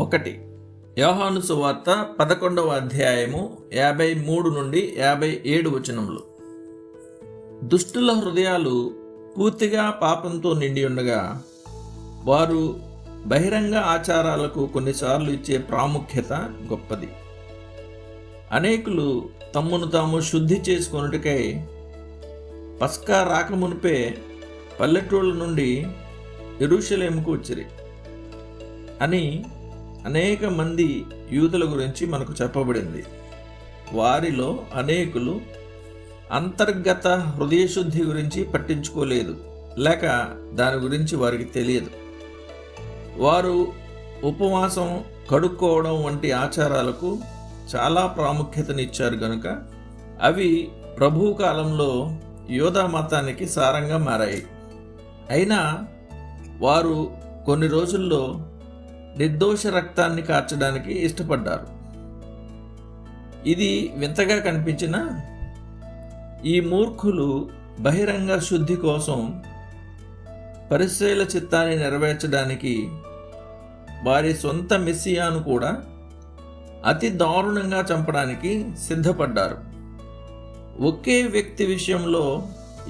1 యోహాను సువార్త 11వ అధ్యాయము 53 నుండి 57 వచనములు. దుష్టుల హృదయాలు పూర్తిగా పాపంతో నిండి ఉండగా వారు బహిరంగ ఆచారాలకు కొన్నిసార్లు ఇచ్చే ప్రాముఖ్యత గొప్పది. అనేకులు తమ్మును తాము శుద్ధి చేసుకొనుటకై పస్కా రాకమునిపే పల్లెటూళ్ళ నుండి యెరూషలేముకు వచ్చిరి అని అనేక మంది యూదుల గురించి మనకు చెప్పబడింది. వారిలో అనేకులు అంతర్గత హృదయశుద్ధి గురించి పట్టించుకోలేదు, లేక దాని గురించి వారికి తెలియదు. వారు ఉపవాసం, కడుక్కోవడం వంటి ఆచారాలకు చాలా ప్రాముఖ్యతనిచ్చారు కనుక అవి ప్రభువు కాలంలో యూదా మతానికి సారంగా మారాయి. అయినా వారు కొన్ని రోజుల్లో నిర్దోష రక్తాన్ని కార్చడానికి ఇష్టపడ్డారు. ఇది వింతగా కనిపించినా ఈ మూర్ఖులు బహిరంగ శుద్ధి కోసం పరిసయ్యుల చిత్తాన్ని నెరవేర్చడానికి వారి సొంత మెస్సియాను కూడా అతి దారుణంగా చంపడానికి సిద్ధపడ్డారు. ఒకే వ్యక్తి విషయంలో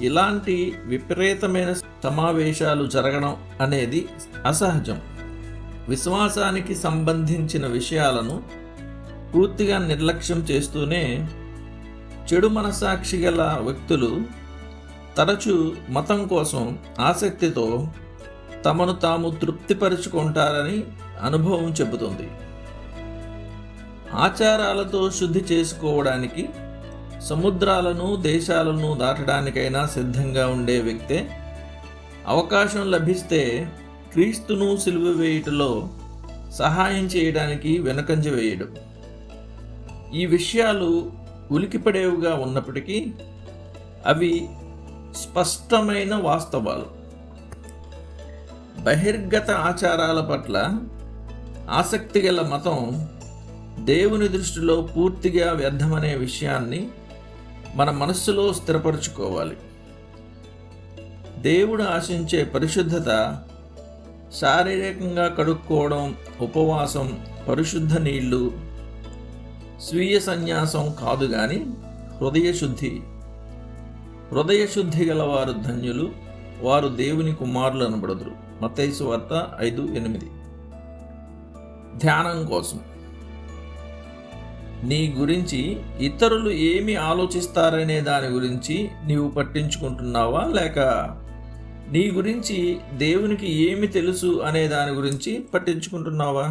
ఇలాంటి విపరీతమైన సమావేశాలు జరగడం అనేది అసహజం. విశ్వాసానికి సంబంధించిన విషయాలను పూర్తిగా నిర్లక్ష్యం చేస్తూనే చెడు మనసాక్షి గల వ్యక్తులు తరచూ మతం కోసం ఆసక్తితో తమను తాము తృప్తిపరుచుకుంటారని అనుభవం చెబుతుంది. ఆచారాలతో శుద్ధి చేసుకోవడానికి సముద్రాలను, దేశాలను దాటడానికైనా సిద్ధంగా ఉండే వ్యక్తే అవకాశం లభిస్తే క్రీస్తును సిలువ వేయుటలో సహాయం చేయడానికి వెనుకంజ వేయడు. ఈ విషయాలు ఉలికిపడేవిగా ఉన్నప్పటికీ అవి స్పష్టమైన వాస్తవాలు. బహిర్గత ఆచారాల పట్ల ఆసక్తి గల మతం దేవుని దృష్టిలో పూర్తిగా వ్యర్థమనే విషయాన్ని మన మనస్సులో స్థిరపరచుకోవాలి. దేవుడు ఆశించే పరిశుద్ధత శారీరకంగా కడుక్కోవడం, ఉపవాసం, పరిశుద్ధ నీళ్లు, స్వీయ సన్యాసం కాదు గాని హృదయశుద్ధి. హృదయశుద్ధి గల వారు ధన్యులు, వారు దేవుని కుమారులు అనబడుదురు. మత్తయి సువార్త 5:8. ధ్యానం కోసం నీ గురించి ఇతరులు ఏమి ఆలోచిస్తారనే దాని గురించి నీవు పట్టించుకుంటున్నావా, లేక నీ గురించి దేవునికి ఏమి తెలుసు అనే దాని గురించి పట్టించుకుంటున్నావా?